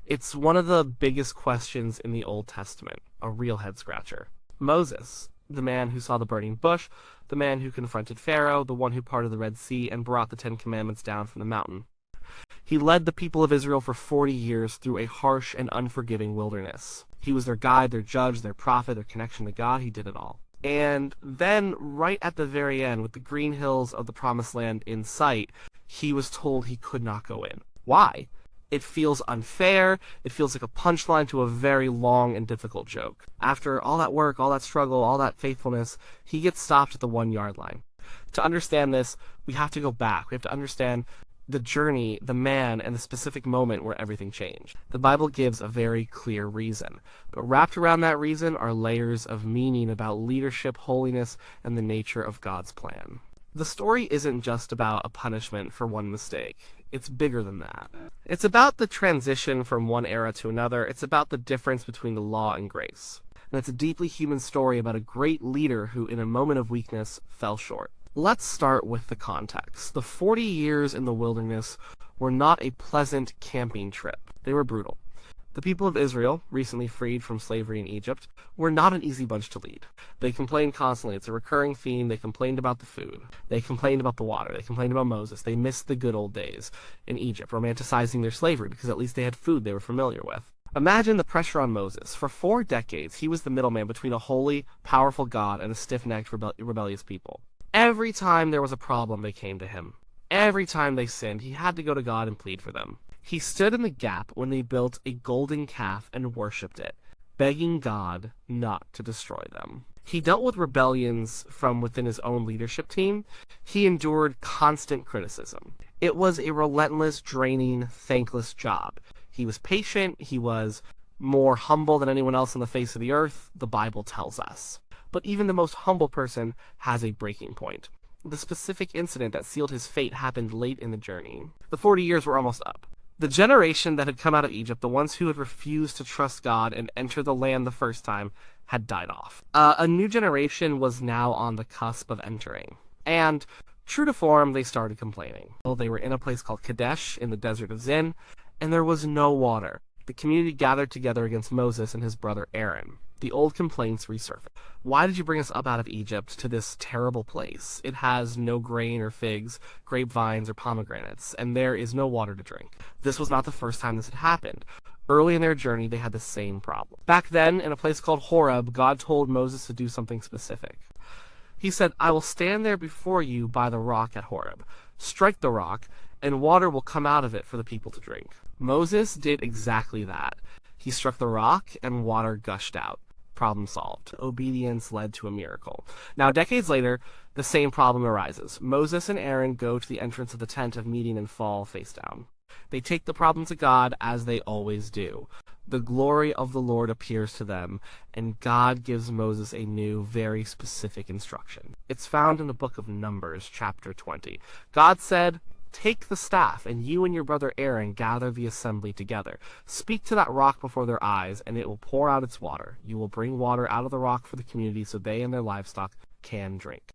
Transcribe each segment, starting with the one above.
It's one of the biggest questions in the Old Testament, a real head-scratcher. Moses, the man who saw the burning bush, the man who confronted Pharaoh, the one who parted the Red Sea and brought the Ten Commandments down from the mountain. He led the people of Israel for 40 years through a harsh and unforgiving wilderness. He was their guide, their judge, their prophet, their connection to God. He did it all. And then, right at the very end, with the green hills of the Promised Land in sight, he was told he could not go in. Why? It feels unfair. It feels like a punchline to a very long and difficult joke. After all that work, all that struggle, all that faithfulness, he gets stopped at the 1-yard line. To understand this, we have to go back. We have to understand the journey, the man, and the specific moment where everything changed. The Bible gives a very clear reason, but wrapped around that reason are layers of meaning about leadership, holiness, and the nature of God's plan. The story isn't just about a punishment for one mistake. It's bigger than that. It's about the transition from one era to another. It's about the difference between the law and grace. And it's a deeply human story about a great leader who, in a moment of weakness, fell short. Let's start with the context. The 40 years in the wilderness were not a pleasant camping trip. They were brutal. The people of Israel, recently freed from slavery in Egypt, were not an easy bunch to lead. They complained constantly. It's a recurring theme. They complained about the food. They complained about the water. They complained about Moses. They missed the good old days in Egypt, romanticizing their slavery because at least they had food they were familiar with. Imagine the pressure on Moses. For 4 decades, he was the middleman between a holy, powerful God and a stiff-necked, rebellious people. Every time there was a problem, they came to him. Every time they sinned, he had to go to God and plead for them. He stood in the gap when they built a golden calf and worshipped it, begging God not to destroy them. He dealt with rebellions from within his own leadership team. He endured constant criticism. It was a relentless, draining, thankless job. He was patient. He was more humble than anyone else on the face of the earth, the Bible tells us. But even the most humble person has a breaking point. The specific incident that sealed his fate happened late in the journey. The 40 years were almost up. The generation that had come out of Egypt, the ones who had refused to trust God and enter the land the first time, had died off. A new generation was now on the cusp of entering. And, true to form, they started complaining. Well, they were in a place called Kadesh in the desert of Zin, and there was no water. The community gathered together against Moses and his brother Aaron. The old complaints resurfaced. Why did you bring us up out of Egypt to this terrible place? It has no grain or figs, grapevines or pomegranates, and there is no water to drink. This was not the first time this had happened. Early in their journey, they had the same problem. Back then, in a place called Horeb, God told Moses to do something specific. He said, "I will stand there before you by the rock at Horeb. Strike the rock, and water will come out of it for the people to drink." Moses did exactly that. He struck the rock, and water gushed out. Problem solved. Obedience led to a miracle. Now, decades later, the same problem arises. Moses and Aaron go to the entrance of the tent of meeting and fall face down. They take the problem to God, as they always do. The glory of the Lord appears to them, and God gives Moses a new, very specific instruction. It's found in the book of Numbers, chapter 20. God said, "Take the staff, and you and your brother Aaron gather the assembly together. Speak to that rock before their eyes, and it will pour out its water. You will bring water out of the rock for the community so they and their livestock can drink."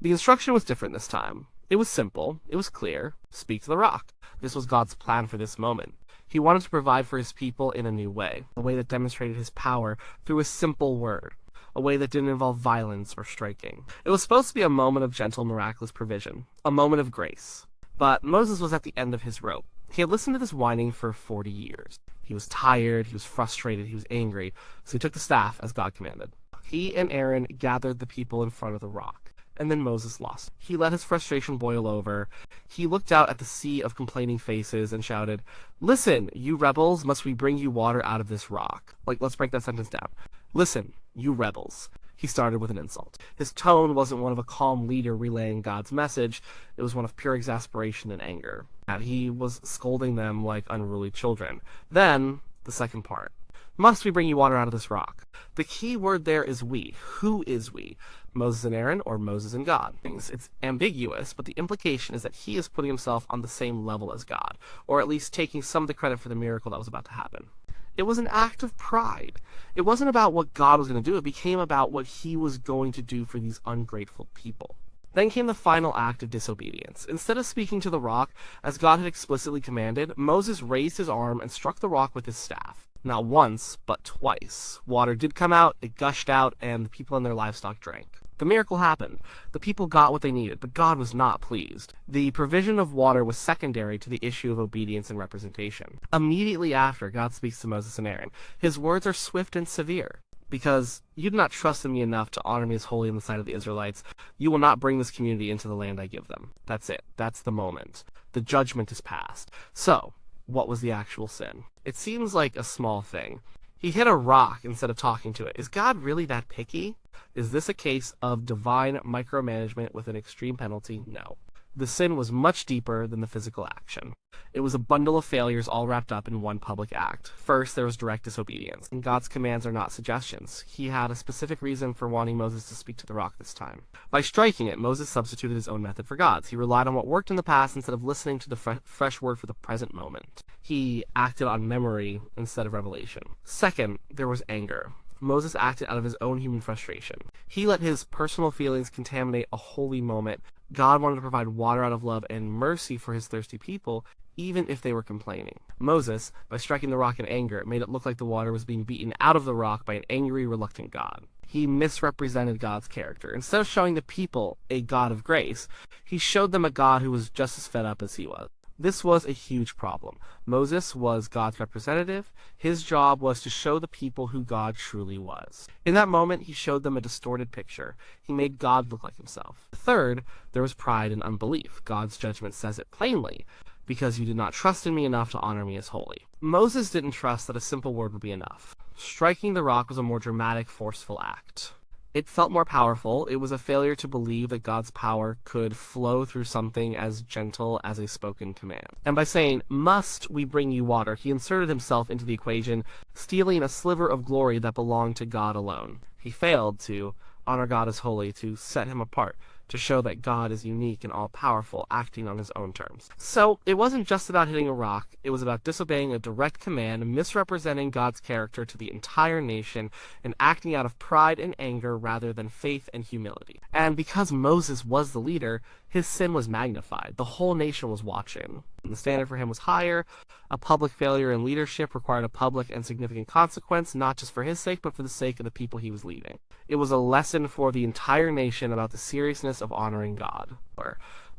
The instruction was different this time. It was simple. It was clear. Speak to the rock. This was God's plan for this moment. He wanted to provide for his people in a new way, a way that demonstrated his power through a simple word, a way that didn't involve violence or striking. It was supposed to be a moment of gentle, miraculous provision, a moment of grace. But Moses was at the end of his rope. He had listened to this whining for 40 years. He was tired, he was frustrated, he was angry, so he took the staff as God commanded. He and Aaron gathered the people in front of the rock, and then Moses lost. He let his frustration boil over. He looked out at the sea of complaining faces and shouted, "Listen, you rebels, must we bring you water out of this rock?" Let's break that sentence down. Listen, you rebels. He started with an insult. His tone wasn't one of a calm leader relaying God's message. It was one of pure exasperation and anger. He was scolding them like unruly children. Then, the second part. Must we bring you water out of this rock? The key word there is we. Who is we? Moses and Aaron, or Moses and God? It's ambiguous, but the implication is that he is putting himself on the same level as God, or at least taking some of the credit for the miracle that was about to happen. It was an act of pride. It wasn't about what God was going to do. It became about what he was going to do for these ungrateful people. Then came the final act of disobedience. Instead of speaking to the rock, as God had explicitly commanded, Moses raised his arm and struck the rock with his staff. Not once, but twice. Water did come out, it gushed out, and the people and their livestock drank. The miracle happened. The people got what they needed, but God was not pleased. The provision of water was secondary to the issue of obedience and representation. Immediately after, God speaks to Moses and Aaron. His words are swift and severe. Because you do not trust in me enough to honor me as holy in the sight of the Israelites, you will not bring this community into the land I give them. That's it. That's the moment. The judgment is passed. So, what was the actual sin? It seems like a small thing. He hit a rock instead of talking to it. Is God really that picky? Is this a case of divine micromanagement with an extreme penalty? No. The sin was much deeper than the physical action. It was a bundle of failures all wrapped up in one public act. First, there was direct disobedience, and God's commands are not suggestions. He had a specific reason for wanting Moses to speak to the rock this time. By striking it, Moses substituted his own method for God's. He relied on what worked in the past instead of listening to the fresh word for the present moment. He acted on memory instead of revelation. Second, there was anger. Moses acted out of his own human frustration. He let his personal feelings contaminate a holy moment. God wanted to provide water out of love and mercy for his thirsty people, even if they were complaining. Moses, by striking the rock in anger, made it look like the water was being beaten out of the rock by an angry, reluctant God. He misrepresented God's character. Instead of showing the people a God of grace, he showed them a God who was just as fed up as he was. This was a huge problem. Moses was God's representative. His job was to show the people who God truly was. In that moment, he showed them a distorted picture. He made God look like himself. Third, there was pride and unbelief. God's judgment says it plainly, because you did not trust in me enough to honor me as holy. Moses didn't trust that a simple word would be enough. Striking the rock was a more dramatic, forceful act. It felt more powerful. It was a failure to believe that God's power could flow through something as gentle as a spoken command. And by saying, "Must we bring you water," he inserted himself into the equation, stealing a sliver of glory that belonged to God alone. He failed to honor God as holy, to set him apart, to show that God is unique and all-powerful, acting on his own terms. So, it wasn't just about hitting a rock, it was about disobeying a direct command, misrepresenting God's character to the entire nation, and acting out of pride and anger rather than faith and humility. And because Moses was the leader, his sin was magnified. The whole nation was watching. The standard for him was higher. A public failure in leadership required a public and significant consequence, not just for his sake, but for the sake of the people he was leading. It was a lesson for the entire nation about the seriousness of honoring God.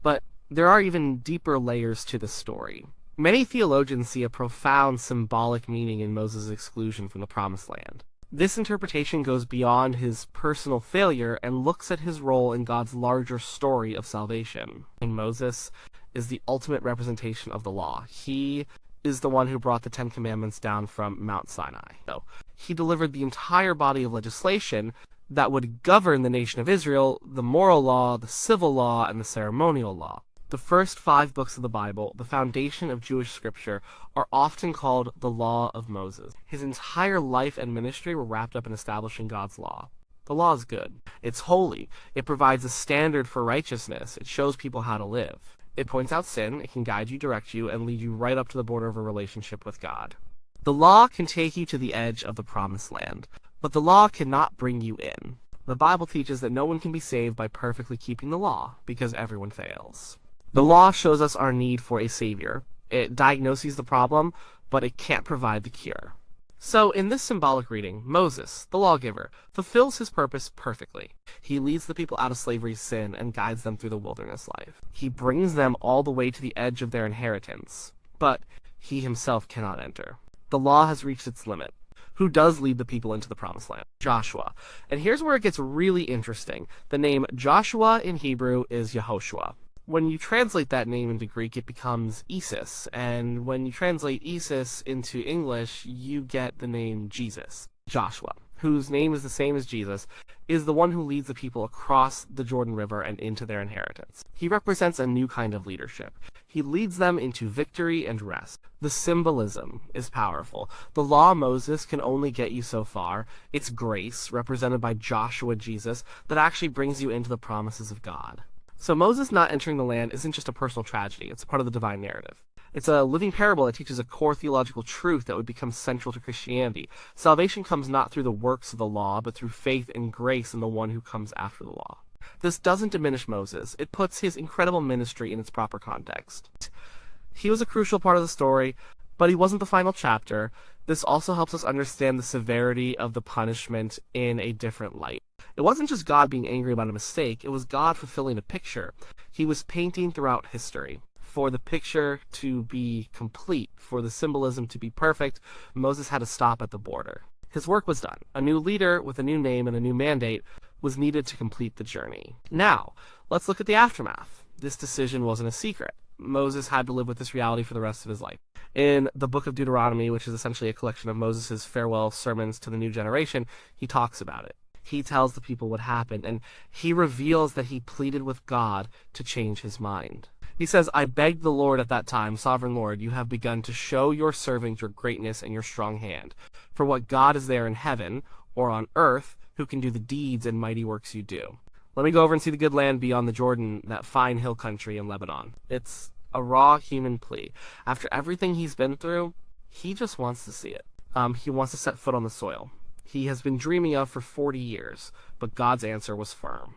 But there are even deeper layers to this story. Many theologians see a profound symbolic meaning in Moses' exclusion from the Promised Land. This interpretation goes beyond his personal failure and looks at his role in God's larger story of salvation. And Moses is the ultimate representation of the law. He is the one who brought the Ten Commandments down from Mount Sinai. So, he delivered the entire body of legislation that would govern the nation of Israel, the moral law, the civil law, and the ceremonial law. The first 5 books of the Bible, the foundation of Jewish scripture, are often called the Law of Moses. His entire life and ministry were wrapped up in establishing God's law. The law is good. It's holy. It provides a standard for righteousness. It shows people how to live. It points out sin. It can guide you, direct you, and lead you right up to the border of a relationship with God. The law can take you to the edge of the Promised Land, but the law cannot bring you in. The Bible teaches that no one can be saved by perfectly keeping the law, because everyone fails. The law shows us our need for a savior. It diagnoses the problem, but it can't provide the cure. So, in this symbolic reading, Moses, the lawgiver, fulfills his purpose perfectly. He leads the people out of slavery's sin and guides them through the wilderness life. He brings them all the way to the edge of their inheritance, but he himself cannot enter. The law has reached its limit. Who does lead the people into the Promised Land? Joshua. And here's where it gets really interesting. The name Joshua in Hebrew is Yehoshua. When you translate that name into Greek, it becomes Isis, and when you translate Isis into English, you get the name Jesus. Joshua, whose name is the same as Jesus, is the one who leads the people across the Jordan River and into their inheritance. He represents a new kind of leadership. He leads them into victory and rest. The symbolism is powerful. The law of Moses can only get you so far. It's grace, represented by Joshua Jesus, that actually brings you into the promises of God. So Moses not entering the land isn't just a personal tragedy, it's a part of the divine narrative. It's a living parable that teaches a core theological truth that would become central to Christianity. Salvation comes not through the works of the law, but through faith and grace in the one who comes after the law. This doesn't diminish Moses. It puts his incredible ministry in its proper context. He was a crucial part of the story, but he wasn't the final chapter. This also helps us understand the severity of the punishment in a different light. It wasn't just God being angry about a mistake, it was God fulfilling a picture. He was painting throughout history. For the picture to be complete, for the symbolism to be perfect, Moses had to stop at the border. His work was done. A new leader with a new name and a new mandate was needed to complete the journey. Now, let's look at the aftermath. This decision wasn't a secret. Moses had to live with this reality for the rest of his life. In the book of Deuteronomy, which is essentially a collection of Moses' farewell sermons to the new generation, he talks about it. He tells the people what happened, and he reveals that he pleaded with God to change his mind. He says, "I begged the Lord at that time, Sovereign Lord, you have begun to show your servant your greatness and your strong hand. For what God is there in heaven, or on earth, who can do the deeds and mighty works you do? Let me go over and see the good land beyond the Jordan, that fine hill country in Lebanon." It's a raw human plea. After everything he's been through, he just wants to see it. He wants to set foot on the soil. He has been dreaming of for 40 years, but God's answer was firm.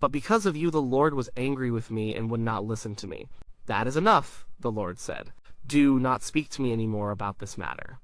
"But because of you, the Lord was angry with me and would not listen to me. That is enough," the Lord said. "Do not speak to me anymore about this matter."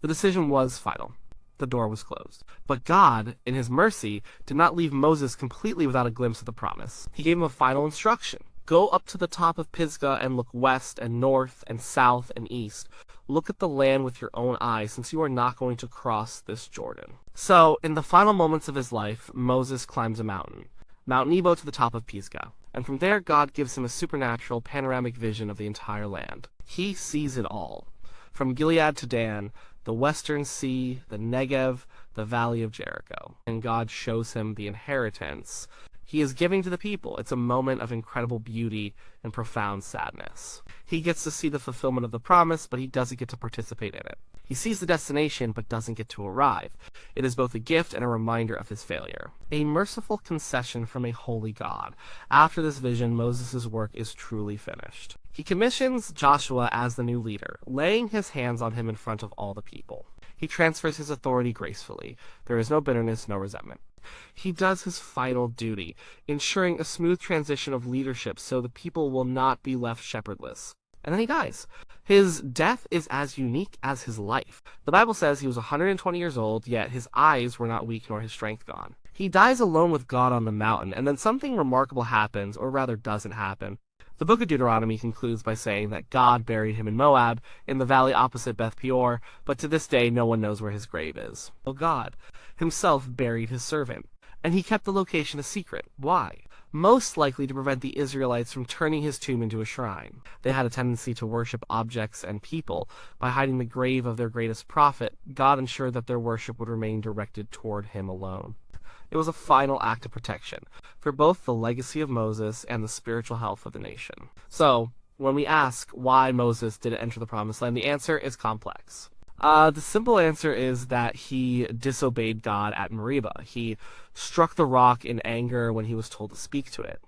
The decision was final. The door was closed. But God, in his mercy, did not leave Moses completely without a glimpse of the promise. He gave him a final instruction. "Go up to the top of Pisgah and look west and north and south and east. Look at the land with your own eyes, since you are not going to cross this Jordan." So, in the final moments of his life, Moses climbs a mountain, Mount Nebo, to the top of Pisgah. And from there, God gives him a supernatural, panoramic vision of the entire land. He sees it all. From Gilead to Dan, the western sea, the Negev, the valley of Jericho. And God shows him the inheritance he is giving to the people. It's a moment of incredible beauty and profound sadness. He gets to see the fulfillment of the promise, but he doesn't get to participate in it. He sees the destination, but doesn't get to arrive. It is both a gift and a reminder of his failure. A merciful concession from a holy God. After this vision, Moses' work is truly finished. He commissions Joshua as the new leader, laying his hands on him in front of all the people. He transfers his authority gracefully. There is no bitterness, no resentment. He does his final duty, ensuring a smooth transition of leadership so the people will not be left shepherdless. And then he dies. His death is as unique as his life. The Bible says he was 120 years old, yet his eyes were not weak nor his strength gone. He dies alone with God on the mountain, and then something remarkable happens, or rather doesn't happen. The book of Deuteronomy concludes by saying that God buried him in Moab, in the valley opposite Beth Peor, but to this day no one knows where his grave is. So God himself buried his servant, and he kept the location a secret. Why? Most likely to prevent the Israelites from turning his tomb into a shrine. They had a tendency to worship objects and people. By hiding the grave of their greatest prophet, God ensured that their worship would remain directed toward him alone. It was a final act of protection for both the legacy of Moses and the spiritual health of the nation. So, when we ask why Moses didn't enter the Promised Land, the answer is complex. The simple answer is that he disobeyed God at Meribah. He struck the rock in anger when he was told to speak to it.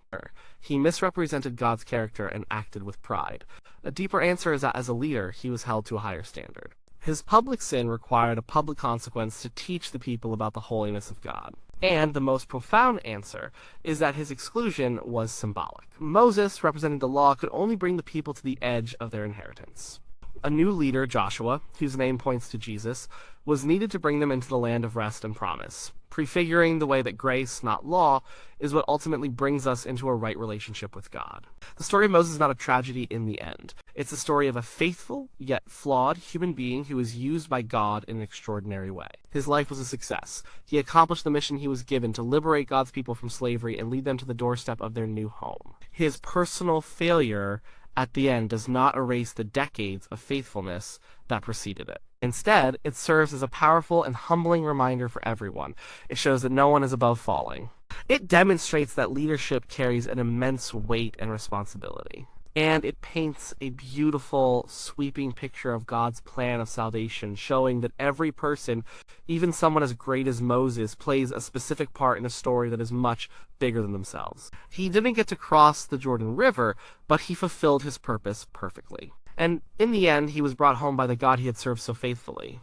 He misrepresented God's character and acted with pride. A deeper answer is that as a leader, he was held to a higher standard. His public sin required a public consequence to teach the people about the holiness of God. And the most profound answer is that his exclusion was symbolic. Moses, representing the law, could only bring the people to the edge of their inheritance. A new leader, Joshua, whose name points to Jesus, was needed to bring them into the land of rest and promise, prefiguring the way that grace, not law, is what ultimately brings us into a right relationship with God. The story of Moses is not a tragedy in the end. It's the story of a faithful, yet flawed human being who was used by God in an extraordinary way. His life was a success. He accomplished the mission he was given to liberate God's people from slavery and lead them to the doorstep of their new home. His personal failure at the end does not erase the decades of faithfulness that preceded it. Instead, it serves as a powerful and humbling reminder for everyone. It shows that no one is above falling. It demonstrates that leadership carries an immense weight and responsibility. And it paints a beautiful, sweeping picture of God's plan of salvation, showing that every person, even someone as great as Moses, plays a specific part in a story that is much bigger than themselves. He didn't get to cross the Jordan River, but he fulfilled his purpose perfectly. And in the end, he was brought home by the God he had served so faithfully.